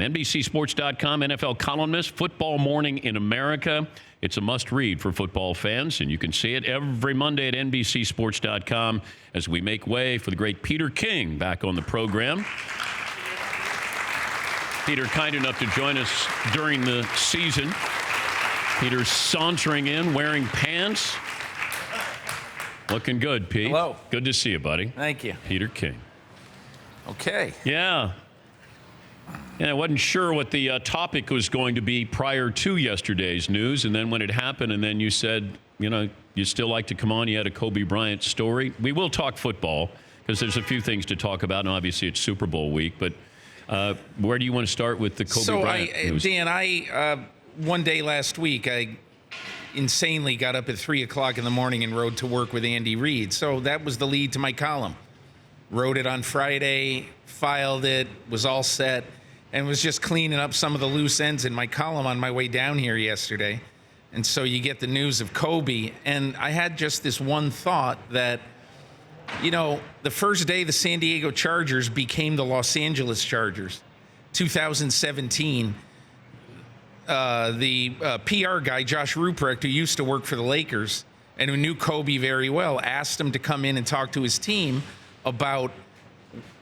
NBCSports.com NFL columnist, Football Morning in America. It's a must-read for football fans, and you can see it every Monday at NBCSports.com as we make way for the great Peter King back on the program. Peter, kind enough to join us during the season. Peter's sauntering in, wearing pants. Looking good, Pete. Hello. Good to see you, buddy. Thank you. Peter King. Okay. Yeah, I wasn't sure what the topic was going to be prior to yesterday's news, and then when it happened, and then you said, you still like to come on. You had a Kobe Bryant story. We will talk football because there's a few things to talk about, and obviously it's Super Bowl week, but where do you want to start with the Kobe Bryant news? Dan, one day last week, I insanely got up at 3 o'clock in the morning and rode to work with Andy Reid. So that was the lead to my column. Wrote it on Friday, filed it, was all set, and was just cleaning up some of the loose ends in my column on my way down here yesterday. And so you get the news of Kobe, and I had just this one thought that, the first day the San Diego Chargers became the Los Angeles Chargers, 2017, the PR guy, Josh Ruprecht, who used to work for the Lakers and who knew Kobe very well, asked him to come in and talk to his team about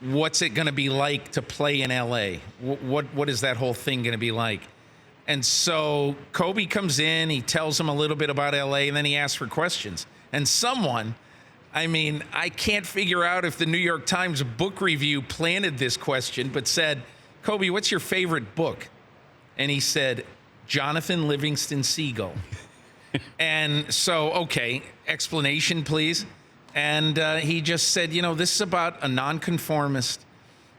what's it going to be like to play in L.A. What is that whole thing going to be like? And so Kobe comes in, he tells him a little bit about L.A., and then he asks for questions. And someone, I can't figure out if the New York Times book review planted this question, but said, Kobe, what's your favorite book? And he said, Jonathan Livingston Seagull. And so, okay, explanation, please. And he just said, this is about a nonconformist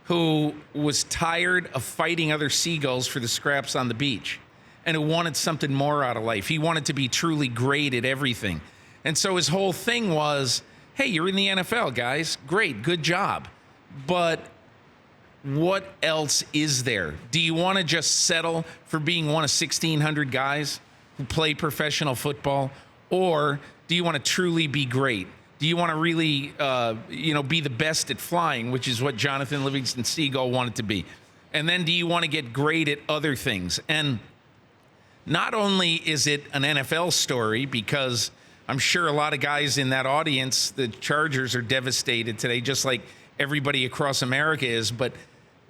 who was tired of fighting other seagulls for the scraps on the beach and who wanted something more out of life. He wanted to be truly great at everything. And so his whole thing was, hey, you're in the NFL, guys. Great, good job. But what else is there? Do you want to just settle for being one of 1,600 guys who play professional football? Or do you want to truly be great? Do you want to really, be the best at flying, which is what Jonathan Livingston Seagull wanted to be? And then do you want to get great at other things? And not only is it an NFL story, because I'm sure a lot of guys in that audience, the Chargers, are devastated today, just like everybody across America is, but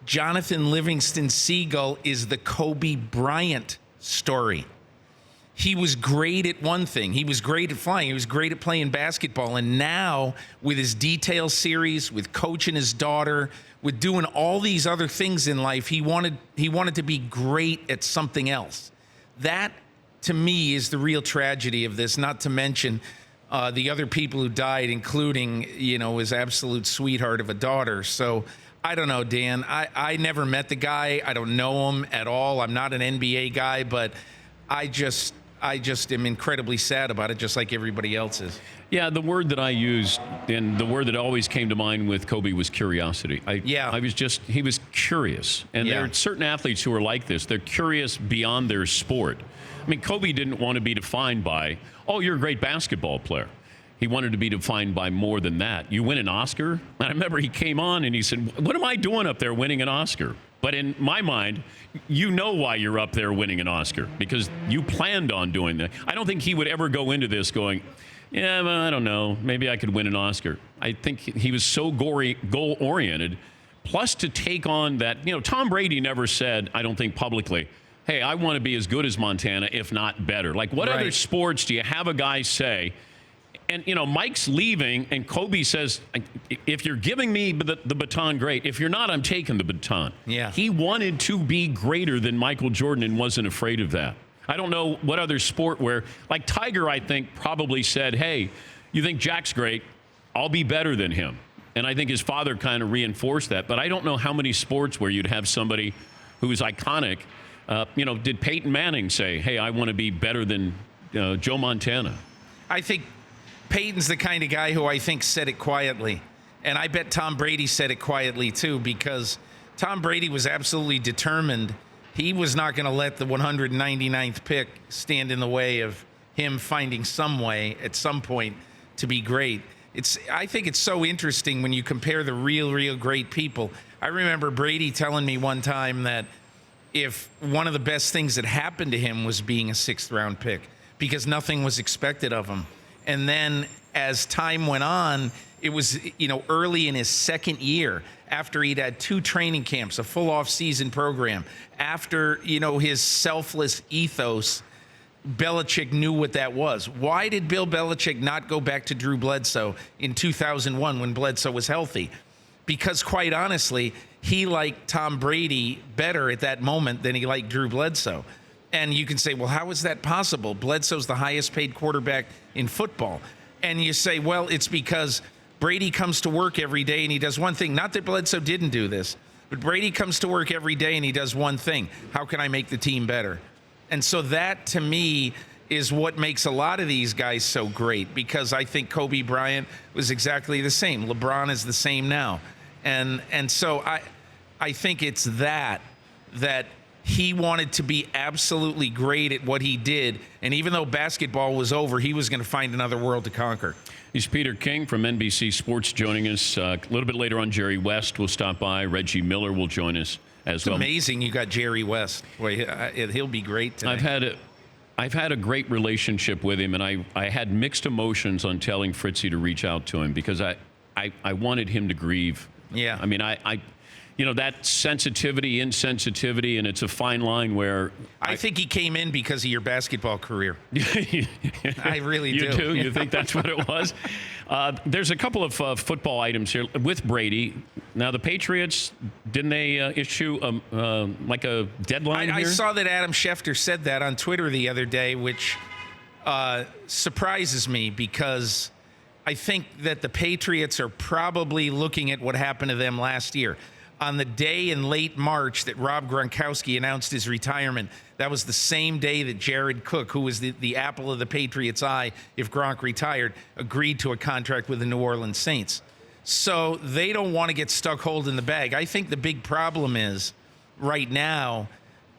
Jonathan Livingston Seagull is the Kobe Bryant story. He was great at one thing. He was great at flying. He was great at playing basketball. And now with his detail series, with coaching his daughter, with doing all these other things in life, he wanted to be great at something else. That, to me, is the real tragedy of this, not to mention the other people who died, including, his absolute sweetheart of a daughter. So I don't know, Dan. I never met the guy. I don't know him at all. I'm not an NBA guy, but I just am incredibly sad about it, just like everybody else is. Yeah, the word that I used and the word that always came to mind with Kobe was curiosity. He was curious. And there are certain athletes who are like this. They're curious beyond their sport. Kobe didn't want to be defined by, oh, you're a great basketball player. He wanted to be defined by more than that. You win an Oscar? And I remember he came on and he said, what am I doing up there winning an Oscar? But in my mind, you know why you're up there winning an Oscar, because you planned on doing that. I don't think he would ever go into this going, yeah, well, I don't know, maybe I could win an Oscar. I think he was so goal-oriented. Plus to take on that, Tom Brady never said, I don't think publicly, hey, I want to be as good as Montana, if not better. Like, what other sports do you have a guy say? And, Mike's leaving, and Kobe says, if you're giving me the baton, great. If you're not, I'm taking the baton. Yeah. He wanted to be greater than Michael Jordan and wasn't afraid of that. I don't know what other sport where, like Tiger, I think, probably said, hey, you think Jack's great, I'll be better than him. And I think his father kind of reinforced that. But I don't know how many sports where you'd have somebody who is iconic. Did Peyton Manning say, hey, I want to be better than Joe Montana? I think Peyton's the kind of guy who I think said it quietly. And I bet Tom Brady said it quietly, too, because Tom Brady was absolutely determined. He was not going to let the 199th pick stand in the way of him finding some way at some point to be great. I think it's so interesting when you compare the real great people. I remember Brady telling me one time that if one of the best things that happened to him was being a 6th-round pick, because nothing was expected of him. And then as time went on, it was, early in his 2nd year, after he'd had 2 training camps, a full off-season program, after, his selfless ethos, Belichick knew what that was. Why did Bill Belichick not go back to Drew Bledsoe in 2001 when Bledsoe was healthy? Because quite honestly, he liked Tom Brady better at that moment than he liked Drew Bledsoe. And you can say, well, how is that possible? Bledsoe's the highest paid quarterback in football. And you say, well, it's because Brady comes to work every day and he does one thing. Not that Bledsoe didn't do this, but Brady comes to work every day and he does one thing. How can I make the team better? And so that, to me, is what makes a lot of these guys so great, because I think Kobe Bryant was exactly the same. LeBron is the same now. And so I think it's that he wanted to be absolutely great at what he did. And even though basketball was over, he was going to find another world to conquer. He's Peter King from NBC Sports joining us. A little bit later on, Jerry West will stop by. Reggie Miller will join us as well. It's amazing you got Jerry West. Boy, he'll be great today. I've had a great relationship with him, and I had mixed emotions on telling Fritzy to reach out to him, because I wanted him to grieve. Yeah. I mean, that sensitivity, insensitivity, and it's a fine line where... I think he came in because of your basketball career. I really do. You do? You think that's what it was? There's a couple of football items here with Brady. Now, the Patriots, didn't they issue a deadline here? I saw that Adam Schefter said that on Twitter the other day, which surprises me, because I think that the Patriots are probably looking at what happened to them last year. On the day in late March that Rob Gronkowski announced his retirement, that was the same day that Jared Cook, who was the apple of the Patriots' eye if Gronk retired, agreed to a contract with the New Orleans Saints. So they don't want to get stuck holding the bag. I think the big problem is right now,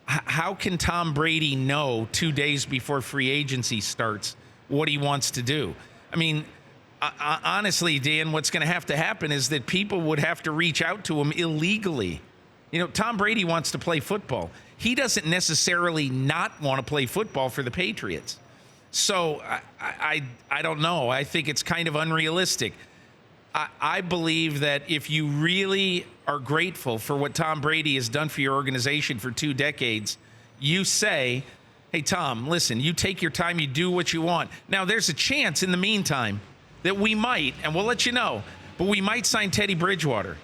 how can Tom Brady know 2 days before free agency starts what he wants to do? I mean, honestly, Dan, what's going to happen is that people would have to reach out to him illegally. Tom Brady wants to play football. He doesn't necessarily not want to play football for the Patriots. So I don't know. I think it's kind of unrealistic. I believe that if you really are grateful for what Tom Brady has done for your organization for 2 decades, you say, hey, Tom, listen, you take your time, you do what you want. Now, there's a chance in the meantime that we might, and we'll let you know, but we might sign Teddy Bridgewater.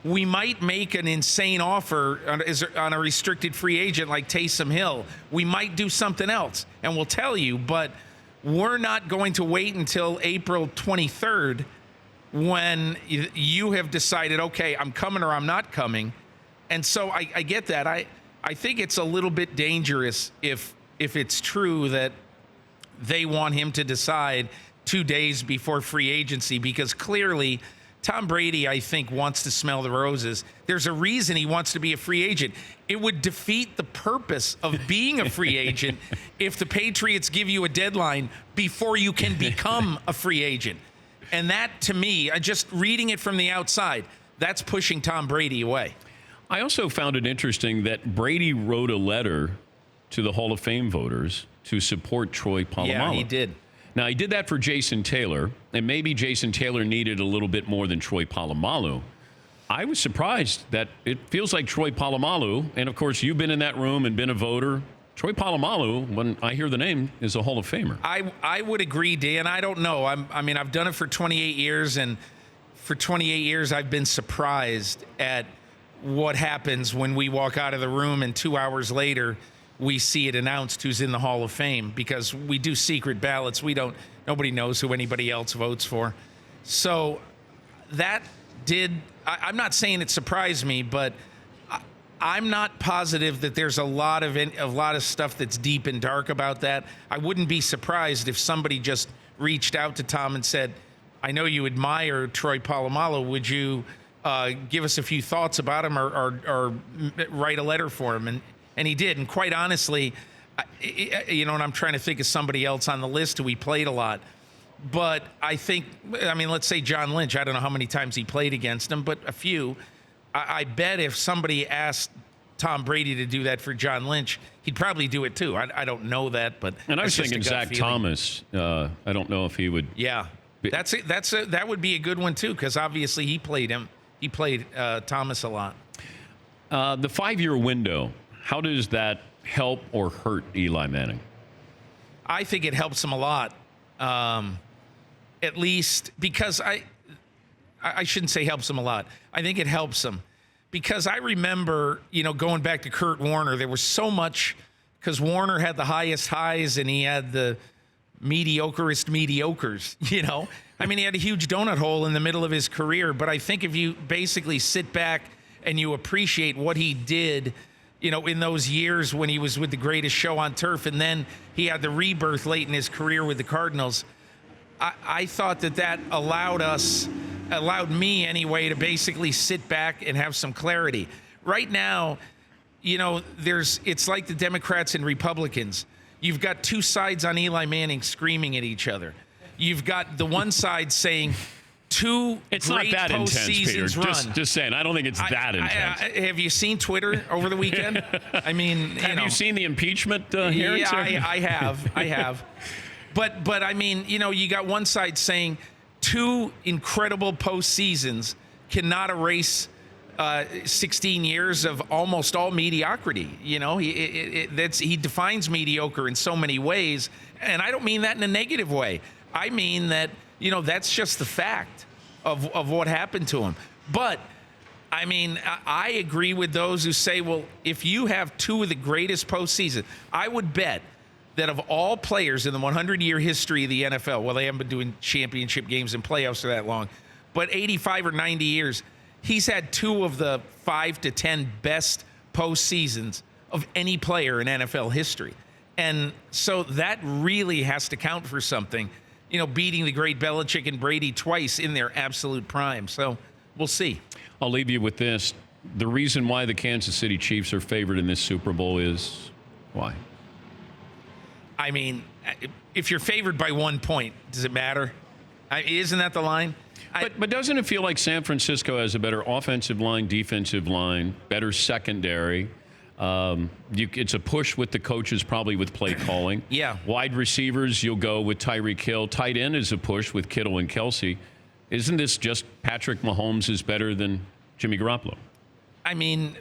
We might make an insane offer on a restricted free agent like Taysom Hill. We might do something else, and we'll tell you, but we're not going to wait until April 23rd when you have decided, okay, I'm coming or I'm not coming. And so I get that. I think it's a little bit dangerous if it's true that they want him to decide 2 days before free agency, because clearly Tom Brady, I think, wants to smell the roses. There's a reason he wants to be a free agent. It would defeat the purpose of being a free agent if the Patriots give you a deadline before you can become a free agent. And that, to me, just reading it from the outside, that's pushing Tom Brady away. I also found it interesting that Brady wrote a letter to the Hall of Fame voters to support Troy Polamalu. Yeah, he did. Now, he did that for Jason Taylor, and maybe Jason Taylor needed a little bit more than Troy Polamalu. I was surprised that it feels like Troy Polamalu, and of course, you've been in that room and been a voter. Troy Polamalu, when I hear the name, is a Hall of Famer. I would agree, Dan. I don't know. I've done it for 28 years, and for 28 years, I've been surprised at what happens when we walk out of the room and 2 hours later, we see it announced who's in the Hall of Fame, because we do secret ballots. Nobody knows who anybody else votes for. So I'm not saying it surprised me, but I'm not positive that there's a lot of stuff that's deep and dark about that. I wouldn't be surprised if somebody just reached out to Tom and said, I know you admire Troy Polamalu. Would you give us a few thoughts about him or write a letter for him? And he did. And quite honestly, and I'm trying to think of somebody else on the list who he played a lot. But let's say John Lynch. I don't know how many times he played against him, but a few. I bet if somebody asked Tom Brady to do that for John Lynch, he'd probably do it too. I don't know that, but and I was thinking Zach Thomas. I don't know if he would. Yeah, that would be a good one too, because obviously he played Thomas a lot. The 5-year window. How does that help or hurt Eli Manning? I think it helps him a lot. At least because I shouldn't say helps him a lot. I think it helps him because I remember, going back to Kurt Warner, there was so much because Warner had the highest highs and he had the mediocrest mediocres, I mean, he had a huge donut hole in the middle of his career, but I think if you basically sit back and you appreciate what he did, in those years when he was with the greatest show on turf, and then he had the rebirth late in his career with the Cardinals, I thought that allowed me anyway to basically sit back and have some clarity. Right now, it's like the Democrats and Republicans. You've got two sides on Eli Manning screaming at each other. You've got the one side saying two it's great not that intense, Peter. Run. Just saying, I don't think it's that intense. Have you seen Twitter over the weekend? I mean, have you seen the impeachment hearings? Yeah, I have. But I mean, you got one side saying two incredible postseasons cannot erase 16 years of almost all mediocrity. He defines mediocre in so many ways, and I don't mean that in a negative way. I mean that that's just the fact of what happened to him. But I mean, I agree with those who say, well, if you have two of the greatest postseasons, I would bet that of all players in the 100-year history of the NFL, well, they haven't been doing championship games and playoffs for that long, but 85 or 90 years, he's had two of the 5 to 10 best postseasons of any player in NFL history. And so that really has to count for something, beating the great Belichick and Brady twice in their absolute prime. So we'll see. I'll leave you with this. The reason why the Kansas City Chiefs are favored in this Super Bowl is why? I mean, if you're favored by 1 point, does it matter? Isn't that the line? But doesn't it feel like San Francisco has a better offensive line, defensive line, better secondary? It's a push with the coaches, probably with play calling. Yeah. Wide receivers, you'll go with Tyreek Hill. Tight end is a push with Kittle and Kelsey. Isn't this just Patrick Mahomes is better than Jimmy Garoppolo? I mean,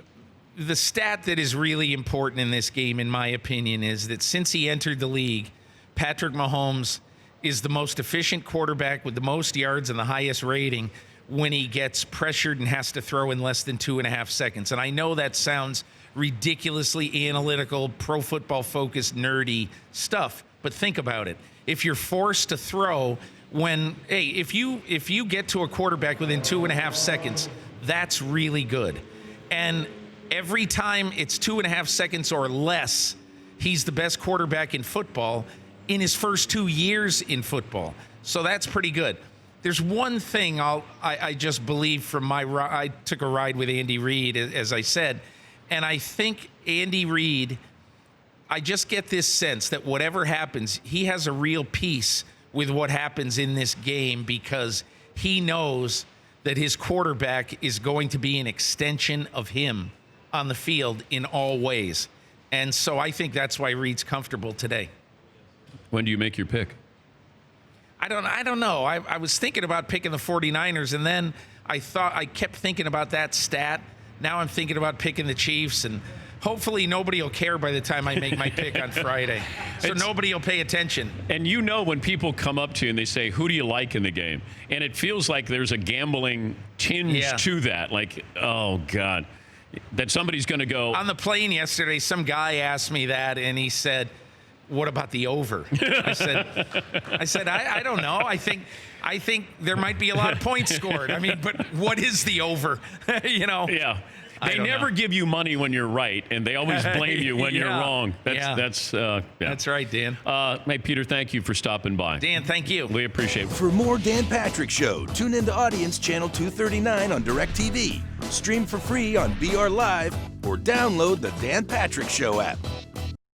the stat that is really important in this game, in my opinion, is that since he entered the league, Patrick Mahomes is the most efficient quarterback with the most yards and the highest rating when he gets pressured and has to throw in less than 2.5 seconds. And I know that sounds ridiculously analytical, pro football focused, nerdy stuff, but think about it. If you're forced to throw if you get to a quarterback within 2.5 seconds, that's really good. And every time it's 2.5 seconds or less, he's the best quarterback in football in his first 2 years in football. So that's pretty good. There's one thing I just believe from I took a ride with Andy Reid, as I said, and I think Andy Reid, I just get this sense that whatever happens, he has a real peace with what happens in this game because he knows that his quarterback is going to be an extension of him on the field in all ways. And so I think that's why Reid's comfortable today. When do you make your pick? I don't know. I was thinking about picking the 49ers, and then I kept thinking about that stat. Now I'm thinking about picking the Chiefs, and hopefully nobody will care by the time I make my pick on Friday. So nobody will pay attention. And when people come up to you and they say, who do you like in the game? And it feels like there's a gambling tinge to that. Like, oh, God. That somebody's going to go. On the plane yesterday, some guy asked me that, and he said, what about the over? I said, I don't know. I think there might be a lot of points scored. I mean, but what is the over? Yeah. They never give you money when you're right, and they always blame you when you're wrong. That's right, Dan. Hey, Peter, thank you for stopping by. Dan, thank you. We appreciate it. For more Dan Patrick Show, tune into Audience Channel 239 on DirecTV. Stream for free on BR Live or download the Dan Patrick Show app.